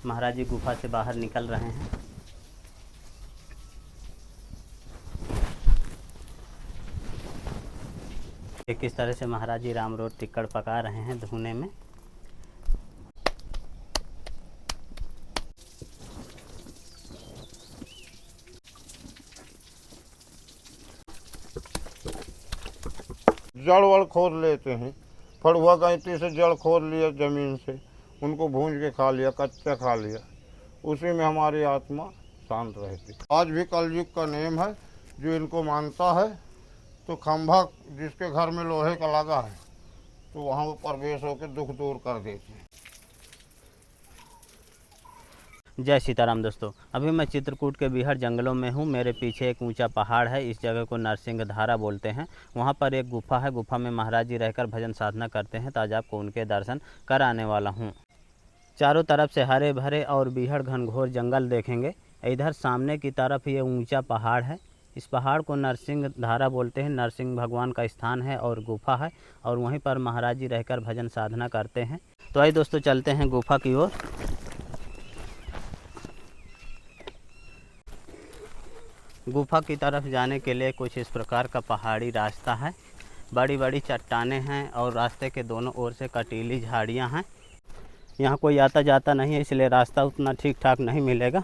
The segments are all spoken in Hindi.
महाराज जी गुफा से बाहर निकल रहे हैं। किस तरह से महाराज जी राम रोट टिक्कड़ पका रहे हैं धुने में। जड़ वड़ खोद लेते हैं, फड़ुआ गैंती से जड़ खोद लिया ज़मीन से, उनको भूंज के खा लिया, कच्चा खा लिया, उसी में हमारी आत्मा शांत रहती। आज भी कलयुग का नेम है, जो इनको मानता है तो खंभा जिसके घर में लोहे का लगा है तो वहाँ वो प्रवेश होकर दुख दूर कर देते हैं। जय सीताराम दोस्तों, अभी मैं चित्रकूट के बीहड़ जंगलों में हूँ। मेरे पीछे एक ऊंचा पहाड़ है। इस जगह को नरसिंह धारा बोलते हैं। वहाँ पर एक गुफा है। गुफा में महाराज जी रहकर भजन साधना करते हैं। तो आज आपको उनके दर्शन कराने वाला हूँ। चारों तरफ से हरे भरे और बीहड़ घनघोर जंगल देखेंगे। इधर सामने की तरफ ये ऊंचा पहाड़ है। इस पहाड़ को नरसिंह धारा बोलते हैं। नरसिंह भगवान का स्थान है और गुफा है, और वहीं पर महाराज जी रहकर भजन साधना करते हैं। तो आइए दोस्तों, चलते हैं गुफा की ओर। गुफा की तरफ जाने के लिए कुछ इस प्रकार का पहाड़ी रास्ता है। बड़ी बड़ी चट्टानें हैं और रास्ते के दोनों ओर से कटीली झाड़ियां हैं। यहाँ कोई आता जाता नहीं है, इसलिए रास्ता उतना ठीक ठाक नहीं मिलेगा।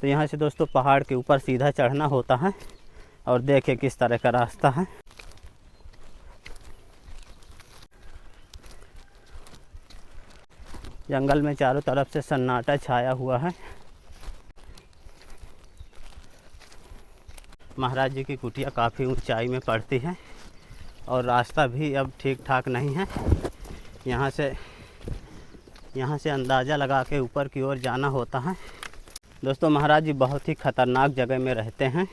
तो यहाँ से दोस्तों पहाड़ के ऊपर सीधा चढ़ना होता है। और देखिए किस तरह का रास्ता है। जंगल में चारों तरफ से सन्नाटा छाया हुआ है। महाराज जी की कुटिया काफ़ी ऊंचाई में पड़ती है और रास्ता भी अब ठीक ठाक नहीं है। यहाँ से अंदाज़ा लगा के ऊपर की ओर जाना होता है। दोस्तों महाराज जी बहुत ही ख़तरनाक जगह में रहते हैं।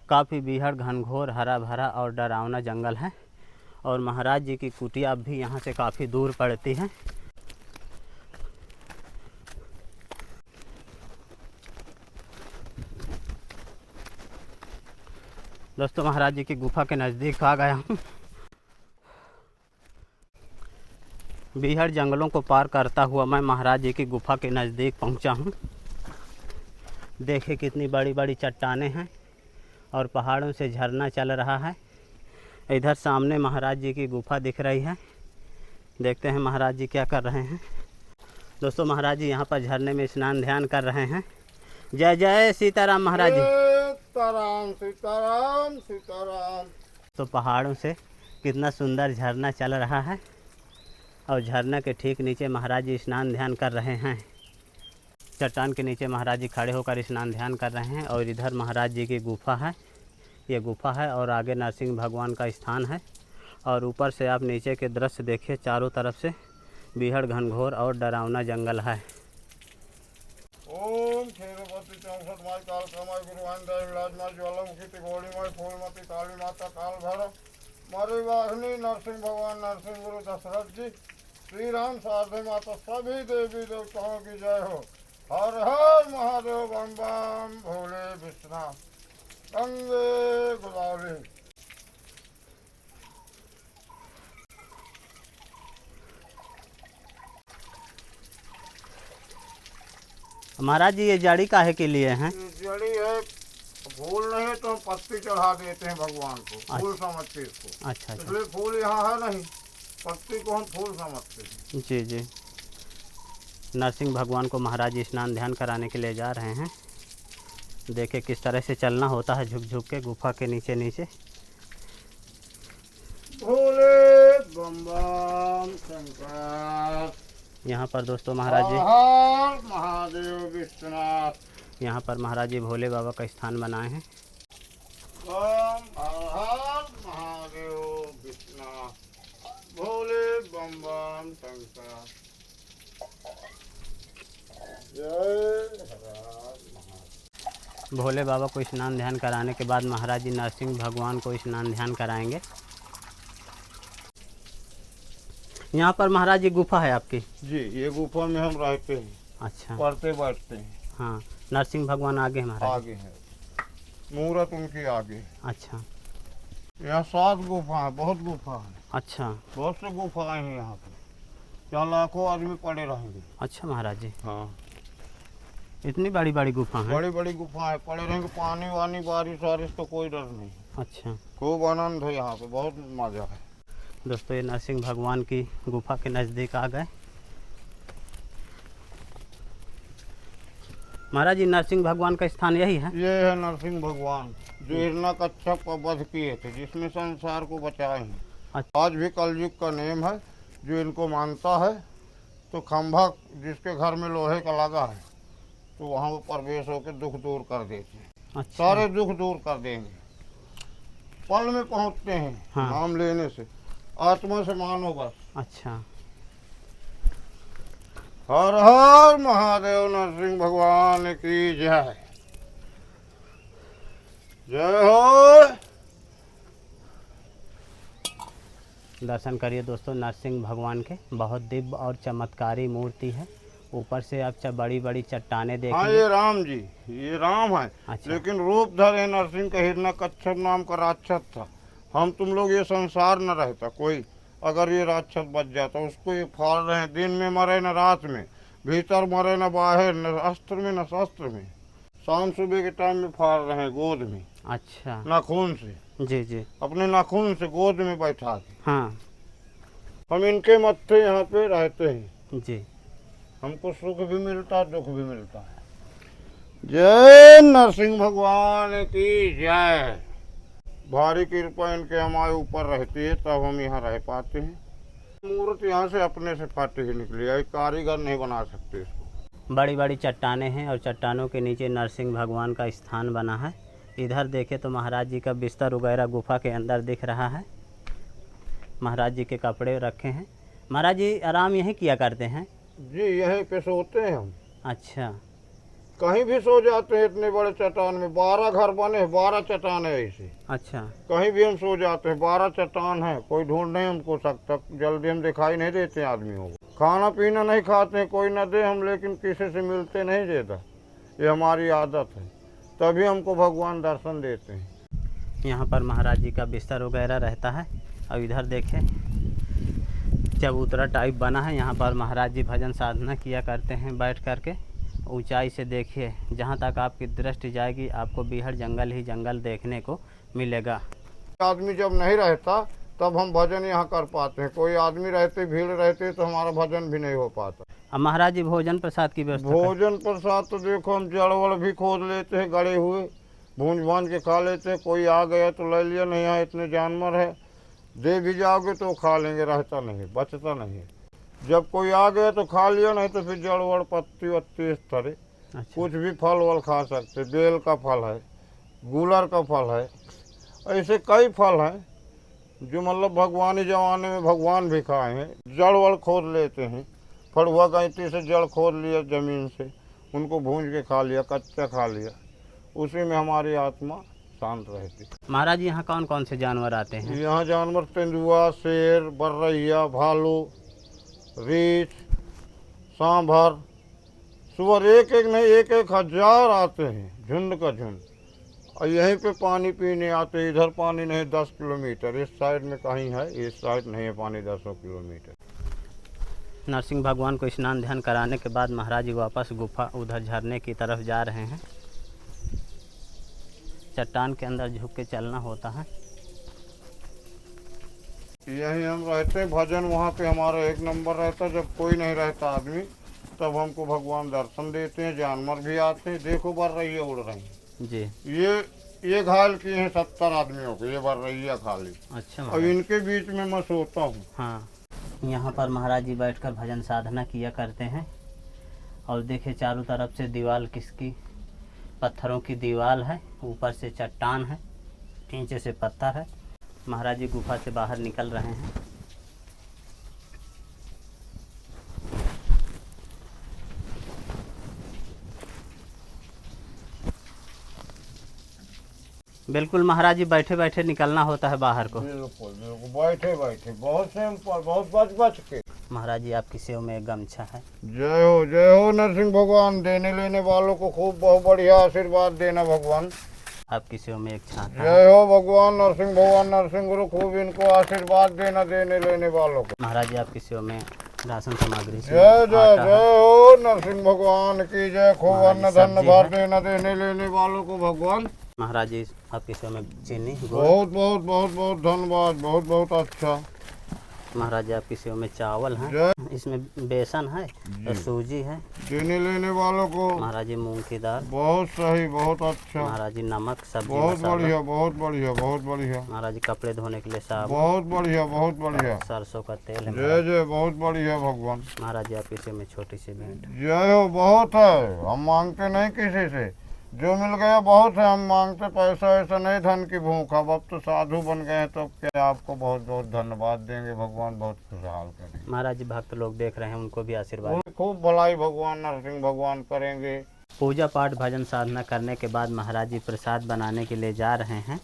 काफ़ी बीहड़ घनघोर हरा भरा और डरावना जंगल है। और महाराज जी की कुटिया अब भी यहाँ से काफ़ी दूर पड़ती है। दोस्तों महाराज जी की गुफा के नज़दीक आ गया हूँ। बीहड़ जंगलों को पार करता हुआ मैं महाराज जी की गुफा के नज़दीक पहुँचा हूँ। देखिए कितनी बड़ी बड़ी चट्टानें हैं और पहाड़ों से झरना चल रहा है। इधर सामने महाराज जी की गुफा दिख रही है। देखते हैं महाराज जी क्या कर रहे हैं। दोस्तों महाराज जी यहाँ पर झरने में स्नान ध्यान कर रहे हैं। जय जय सीताराम महाराज जी। सीताराम सीताराम सीताराम। तो पहाड़ों से कितना सुंदर झरना चल रहा है और झरना के ठीक नीचे महाराज जी स्नान ध्यान कर रहे हैं। चट्टान के नीचे महाराज जी खड़े होकर स्नान ध्यान कर रहे हैं। और इधर महाराज जी की गुफा है। ये गुफा है और आगे नरसिंह भगवान का स्थान है। और ऊपर से आप नीचे के दृश्य देखिए, चारों तरफ से बीहड़ घनघोर और डरावना जंगल है। ओम खेरपति 64 माई काल कमाई गुरुवान दय विराजमान ज्वालामुखी तिगोड़ी माई फूलमती काली माता काल भैरव मारी वाहिनी नरसिंह भगवान नरसिंह गुरु दशरथ जी श्री राम शारदे माता सभी देवी देवताओं की जय हो। हर हर महादेव बम बम भोले विश्वनाथ गंगे गोदावरी। महाराज जी ये जड़ी काहे के लिए हैं? जड़ी है, फूल नहीं है तो हम पत्ती चढ़ा देते हैं भगवान को, फूल समझते इसको। अच्छा अच्छा। इसलिए फूल यहाँ है नहीं, पत्ती को हम फूल समझते हैं। जी जी। नरसिंह भगवान को महाराज जी स्नान ध्यान कराने के लिए जा रहे हैं। देखिए किस तरह से चलना होता है झुक झुक के गुफा के नीचे नीचे। भोले बम बम शंकर। यहाँ पर दोस्तों महाराज जी, हर महादेव विश्वनाथ। यहाँ पर महाराज जी भोले बाबा का स्थान बनाए हैं। बम हर महादेव विश्वनाथ भोले बम बम शंकर। जय भोले बाबा को स्नान ध्यान कराने के बाद महाराज जी नरसिंह भगवान को स्नान ध्यान कराएंगे। यहाँ पर महाराज जी गुफा है आपकी? जी, ये गुफा में हम रहते हैं। अच्छा, पढ़ते बैठते हैं। हाँ, नरसिंह भगवान आगे हैं महाराज? आगे है, मूर्त उनकी आगे। अच्छा। यहाँ 7 गुफा है, बहुत गुफा है, अच्छा बहुत से गुफाएं हैं यहाँ पे, यहाँ लाखों आदमी पड़े रहेंगे। अच्छा महाराज जी, हाँ, इतनी बड़ी बड़ी गुफा है। बड़ी बड़ी गुफाएं पड़े रहेंगे, पानी वानी बारिश वारिश तो कोई डर नहीं। अच्छा खूब आनंद है यहाँ पे, बहुत मजा है। दोस्तों, ये नरसिंह भगवान की गुफा के नज़दीक आ गए। महाराज जी, नरसिंह भगवान का स्थान यही है? ये है नरसिंह भगवान जो हिरण्यकश्यप का वध किए थे, जिसमें संसार को बचाए हैं। अच्छा। आज भी कलयुग का नियम है, जो इनको मानता है तो खंभा जिसके घर में लोहे का लगा है तो वहाँ वो प्रवेश होकर दुख दूर कर देते हैं। अच्छा। सारे दुख दूर कर देंगे, पल में पहुँचते हैं। हाँ। नाम लेने से, आत्मा से मानो बस। अच्छा। हर हर महादेव, नरसिंह भगवान की जय। जय हो। दर्शन करिए दोस्तों नरसिंह भगवान के, बहुत दिव्य और चमत्कारी मूर्ति है। ऊपर से आप बड़ी बड़ी चट्टाने हाँ, देखेंगे। ये राम जी, ये राम है। अच्छा। लेकिन रूप धरे नरसिंह का हिरण्यकश्यप नाम का राक्षस था। हम तुम लोग ये संसार न रहता कोई, अगर ये राक्षस बच जाता। उसको ये फाड़ रहे हैं, दिन में मरे न रात में, भीतर मरे न बाहर, न अस्त्र में न शस्त्र में। शाम सुबह के टाइम में फाड़ रहे हैं गोद में। अच्छा। नाखून से, जी जी। अपने नाखून से गोद में बैठा के। हाँ हम इनके मत्थे यहाँ पे रहते हैं। जी। हमको सुख भी मिलता है, दुख भी मिलता है। जय नरसिंह भगवान की जय। भारी कृपा इनके हमारे ऊपर रहती है, तब हम यहाँ रह पाते हैं। मूर्त यहाँ से अपने से फट ही निकली है, कारीगर नहीं बना सकते इसको। बड़ी बड़ी चट्टानें हैं और चट्टानों के नीचे नरसिंह भगवान का स्थान बना है। इधर देखें तो महाराज जी का बिस्तर वगैरह गुफा के अंदर दिख रहा है। महाराज जी के कपड़े रखे हैं। महाराज जी आराम यहीं किया करते हैं? जी, यहीं पे सोते हैं हम। अच्छा। कहीं भी सो जाते हैं, इतने बड़े चट्टान में 12 घर बने, 12 चट्टान है ऐसे। अच्छा। कहीं भी हम सो जाते हैं, 12 चट्टान है, कोई ढूंढ नहीं हमको सकता। जल्दी हम दिखाई नहीं देते आदमियों को। खाना पीना नहीं खाते हैं, कोई न दे हम, लेकिन किसी से मिलते नहीं देता। ये हमारी आदत है, तभी हमको भगवान दर्शन देते हैं। यहाँ पर महाराज जी का बिस्तर वगैरह रहता है। और इधर देखें चबूतरा टाइप बना है, यहाँ पर महाराज जी भजन साधना किया करते हैं बैठ करके। ऊंचाई से देखिए, जहाँ तक आपकी दृष्टि जाएगी आपको बीहड़ जंगल ही जंगल देखने को मिलेगा। आदमी जब नहीं रहता तब हम भजन यहाँ कर पाते हैं। कोई आदमी रहते, भीड़ रहते तो हमारा भजन भी नहीं हो पाता। अब महाराज जी भोजन प्रसाद की व्यवस्था भोजन प्रसाद तो देखो, हम जड़ वड़ भी खोद लेते हैं, गड़े हुए भूंज भांज के खा लेते हैं। कोई आ गया तो ले लिया, नहीं यहाँ इतने जानवर है, दे भी जाओगे तो खा लेंगे, रहता नहीं, बचता नहीं। जब कोई आ गया तो खा लिया, नहीं तो फिर जड़ वड़ पत्ती वत्ती इस तरह। अच्छा। कुछ भी फल वल खा सकते, बेल का फल है, गूलर का फल है, ऐसे कई फल हैं जो मतलब भगवानी जमाने में भगवान भी खाए हैं। जड़ वड़ खोद लेते हैं, फड़ुआ गैंती से जड़ खोद लिया जमीन से, उनको भूंज के खा लिया, कच्चा खा लिया, उसी में हमारी आत्मा शांत रहती। महाराज जी यहाँ कौन कौन से जानवर आते हैं? यहाँ जानवर तेंदुआ, शेर, बर्रैया, भालू, रीछ, सांभर, सुअर, एक एक नहीं, एक एक हजार आते हैं, झुंड का झुंड। और यहीं पे पानी पीने आते हैं। इधर पानी नहीं 10 किलोमीटर, इस साइड में कहीं है, इस साइड नहीं है पानी 10 किलोमीटर। नरसिंह भगवान को स्नान ध्यान कराने के बाद महाराज जी वापस गुफा उधर झरने की तरफ जा रहे हैं। चट्टान के अंदर झुक के चलना होता है। यहीं हम रहते हैं, भजन वहाँ पे हमारा 1 नंबर रहता है। जब कोई नहीं रहता आदमी तब हमको भगवान दर्शन देते हैं। जानवर भी आते हैं, देखो बर्रैया उड़ रही हैं जी। ये घायल किए हैं 70 आदमियों को, ये बर्रैया खाली। अच्छा। अब इनके बीच में मैं सोता हूँ। हाँ, यहाँ पर महाराज जी बैठकर भजन साधना किया करते हैं। और देखिए चारों तरफ से दीवार किसकी, पत्थरों की दीवार है, ऊपर से चट्टान है, नीचे से पत्थर है। महाराज जी गुफा से बाहर निकल रहे हैं। बिल्कुल महाराज जी बैठे बैठे निकलना होता है बाहर को। बिल्कुल बिल्कुल, बैठे बैठे, बहुत सिंपल, बहुत बच बच के। महाराज जी आपकी सेवा में एक गमछा है। जय हो नरसिंह भगवान। देने लेने वालों को खूब बहुत बढ़िया आशीर्वाद देना भगवान। आपकी सेवा में एक छाता है। जय हो भगवान नरसिंह भगवान नरसिंह गुरु, खूब इनको आशीर्वाद देना देने लेने वालों को। महाराज जी आपकी सेवा में राशन सामग्री से जय जय आटा है। जय हो नरसिंह भगवान की जय, खूब महाराज अन्न जी धन सब्जी भर है। देना देने लेने वालों को भगवान। महाराज जी आपकी सेवा में चीनी गुड़। बहुत बहुत बहुत बहुत धन्यवाद, बहुत बहुत अच्छा। महाराज जी आपकी सेवा में चावल है, जय इसमें बेसन है और जी। सूजी है। देने लेने वालों को महाराज जी मूंग की दाल। बहुत सही, बहुत अच्छा, महाराज जी नमक सब्जी बहुत मसाला। बढ़िया, बहुत बढ़िया, बहुत बढ़िया, महाराज जी कपड़े धोने के लिए साबुन। बहुत बढ़िया, बहुत बढ़िया। सरसों का तेल है जय महाराज। जय, बहुत बढ़िया भगवान। महाराज जी आपकी सेवा में छोटी सी भेंट। जय हो, बहुत है, हम मांगते नहीं किसी से, जो मिल गया बहुत है। हम मांगते पैसा ऐसा नहीं, धन की भूख। अब तो साधु बन गए हैं, तो क्या आपको बहुत बहुत धन्यवाद देंगे भगवान, बहुत खुशहाल करेंगे। महाराज जी भक्त लोग देख रहे हैं, उनको भी आशीर्वाद। वो खूब भलाई भगवान नरसिंह भगवान करेंगे। पूजा पाठ भजन साधना करने के बाद महाराज जी प्रसाद बनाने के लिए जा रहे हैं।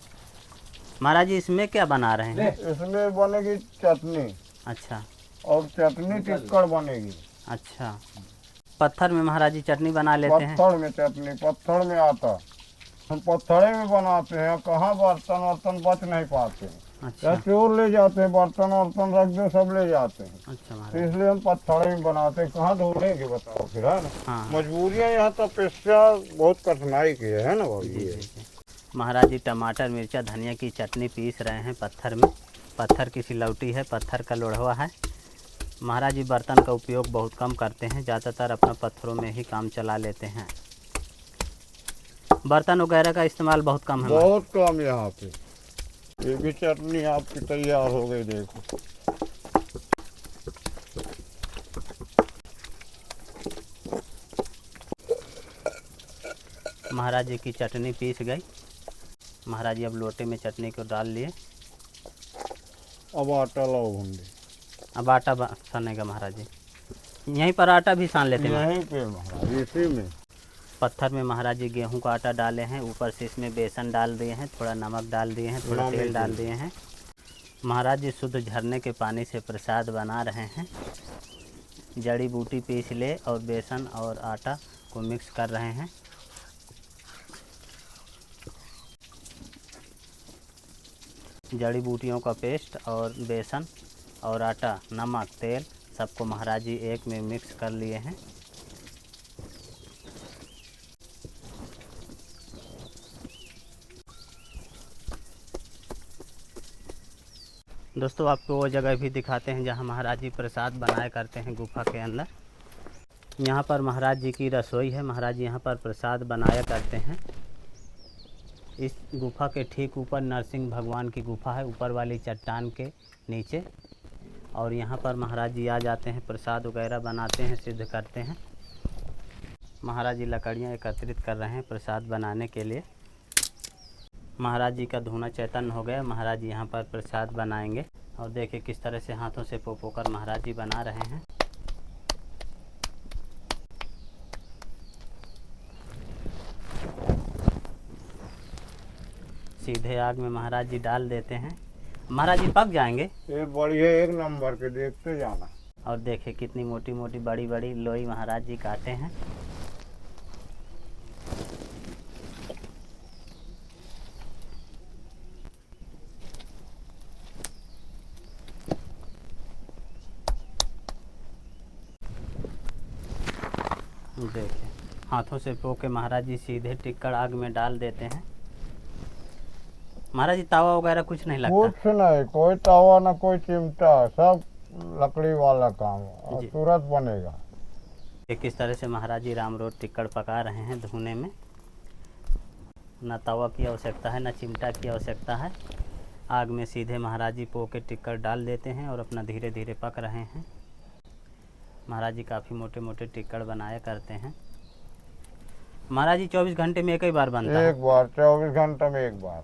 महाराज जी इसमें क्या बना रहे हैं? इसमें बनेगी चटनी, अच्छा और चटनी टिक्कड़ बनेगी। अच्छा, पत्थर में महाराज जी चटनी बना लेते हैं। पत्थर में चटनी, पत्थर में आता, हम पत्थरे में बनाते हैं। कहाँ बर्तन वर्तन बच नहीं पाते हैं, अच्छा या चोर ले जाते हैं, बर्तन वर्तन रख दो सब ले जाते हैं। अच्छा तो महाराज। इसलिए हम पत्थरे में बनाते हैं। कहाँ ढूंढेंगे बताओ फिर, है ना। हाँ मजबूरियाँ यहाँ तपस्या बहुत कठिनाई की है ना भाई। जी जी जी। महाराज जी टमाटर मिर्चा धनिया की चटनी पीस रहे हैं पत्थर में। पत्थर की सिलौटी है, पत्थर का लोढ़वा है। महाराज जी बर्तन का उपयोग बहुत कम करते हैं, ज़्यादातर अपना पत्थरों में ही काम चला लेते हैं। बर्तन वगैरह का इस्तेमाल बहुत कम है। बहुत कम यहाँ पे। ये भी चटनी आपकी तैयार हो गई, देखो। महाराज जी की चटनी पीस गई। महाराज जी अब लोटे में चटनी को डाल लिए। अब आटा लाओ भूंदे। अब आटा सानेगा महाराज जी। यहीं पर आटा भी सान लेते हैं। यहीं पे महाराज, इसी में। पत्थर में महाराज जी गेहूं का आटा डाले हैं, ऊपर से इसमें बेसन डाल दिए हैं, थोड़ा नमक डाल दिए हैं, थोड़ा तेल डाल दिए हैं। महाराज जी शुद्ध झरने के पानी से प्रसाद बना रहे हैं। जड़ी बूटी पीस ले और बेसन और आटा को मिक्स कर रहे हैं। जड़ी बूटियों का पेस्ट और बेसन और आटा, नमक, तेल सबको महाराज जी एक में मिक्स कर लिए हैं। दोस्तों आपको वो जगह भी दिखाते हैं जहां महाराज जी प्रसाद बनाया करते हैं गुफा के अंदर। यहाँ पर महाराज जी की रसोई है। महाराज जी यहाँ पर प्रसाद बनाया करते हैं। इस गुफा के ठीक ऊपर नरसिंह भगवान की गुफा है, ऊपर वाली चट्टान के नीचे। और यहाँ पर महाराज जी आ जाते हैं, प्रसाद वगैरह बनाते हैं, सिद्ध करते हैं। महाराज जी लकड़ियाँ एकत्रित कर रहे हैं प्रसाद बनाने के लिए। महाराज जी का धुना चैतन्य हो गया। महाराज जी यहाँ पर प्रसाद बनाएंगे। और देखिए किस तरह से हाथों से पो कर महाराज जी बना रहे हैं। सीधे आग में महाराज जी डाल देते हैं। महाराज जी पक जाएंगे। ये बढ़िया, एक नंबर के, देखते जाना। और देखिए कितनी मोटी मोटी बड़ी बड़ी लोई महाराज जी काटे हैं। देखिए हाथों से पो के महाराज जी सीधे टिक्कड़ आग में डाल देते हैं। महाराज जी तावा वगैरह कुछ नहीं लगता? कुछ नहीं, कोई तवा ना कोई चिमटा, सब लकड़ी वाला काम है, और जी। तुरंत बनेगा। ये किस तरह से महाराज जी राम रोड टिक्कड़ पका रहे हैं धुने में। ना तवा की आवश्यकता है, ना चिमटा की आवश्यकता है। आग में सीधे महाराज जी पो के टिक्कड़ डाल देते हैं और अपना धीरे धीरे पक रहे हैं। महाराज जी काफ़ी मोटे मोटे टिक्कड़ बनाया करते हैं। महाराज जी 24 घंटे में एक ही बार बनता है? एक बार, 24 घंटे में एक बार,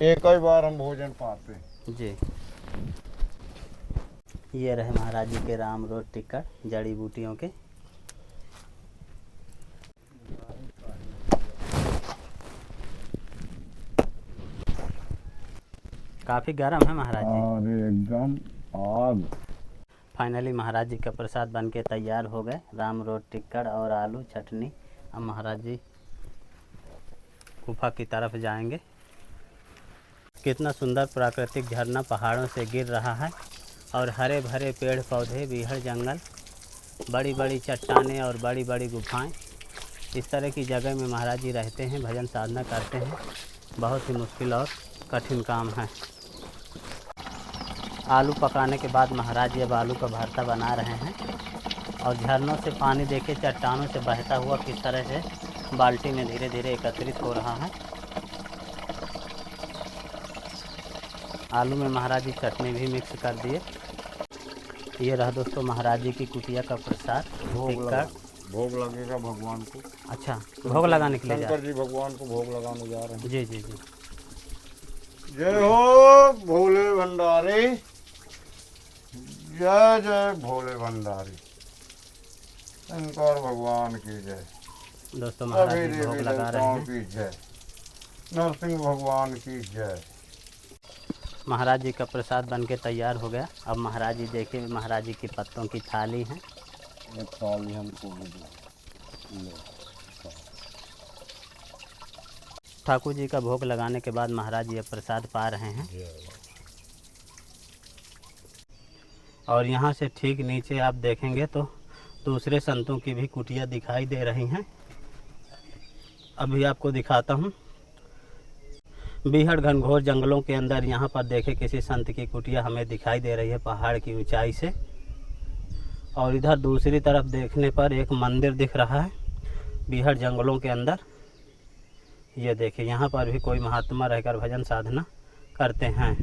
एक ही बार हम भोजन पाते हैं। जी। ये रहे महाराज जी के राम रोड टिक्कड़ जड़ी बूटियों के। काफ़ी गर्म है महाराज जी। अरे एकदम आग। फाइनली महाराज जी का प्रसाद बनके तैयार हो गए। राम रोड टिक्कड़ और आलू चटनी। अब महाराज जी गुफा की तरफ जाएंगे। कितना सुंदर प्राकृतिक झरना पहाड़ों से गिर रहा है और हरे भरे पेड़ पौधे, बीहड़ जंगल, बड़ी बड़ी चट्टानें और बड़ी बड़ी गुफाएं। इस तरह की जगह में महाराज जी रहते हैं, भजन साधना करते हैं। बहुत ही मुश्किल और कठिन काम है। आलू पकाने के बाद महाराज जी अब आलू का भरता बना रहे हैं और झरनों से पानी देके चट्टानों से बहता हुआ किस तरह से बाल्टी में धीरे धीरे एकत्रित हो रहा है। आलू में महाराज जी चटनी भी मिक्स कर दिए। ये रहा दोस्तों महाराज जी की कुटिया का प्रसाद। भोग लगेगा भगवान को। अच्छा, भोग लगाने के लिए शंकर जी भगवान को भोग लगाने जा रहे हैं। जी जी जी। जय हो भोले भंडारी, जय जय भोले भंडारी, शंकर भगवान की जय, दोस्तों महाराज जी भोग लगा रहे हैं। की जय, नरसिंह भगवान की जय। महाराज जी का प्रसाद बनके तैयार हो गया। अब महाराज जी देखिए, महाराज जी की पत्तों की थाली है। एक थाली हमको ठाकुर जी का भोग लगाने के बाद महाराज जी अब प्रसाद पा रहे हैं। और यहाँ से ठीक नीचे आप देखेंगे तो दूसरे संतों की भी कुटिया दिखाई दे रही हैं। अभी आपको दिखाता हूँ। बीहड़ घनघोर जंगलों के अंदर यहाँ पर देखे किसी संत की कुटिया हमें दिखाई दे रही है पहाड़ की ऊंचाई से। और इधर दूसरी तरफ देखने पर एक मंदिर दिख रहा है बीहड़ जंगलों के अंदर। ये देखिए, यहाँ पर भी कोई महात्मा रहकर भजन साधना करते हैं।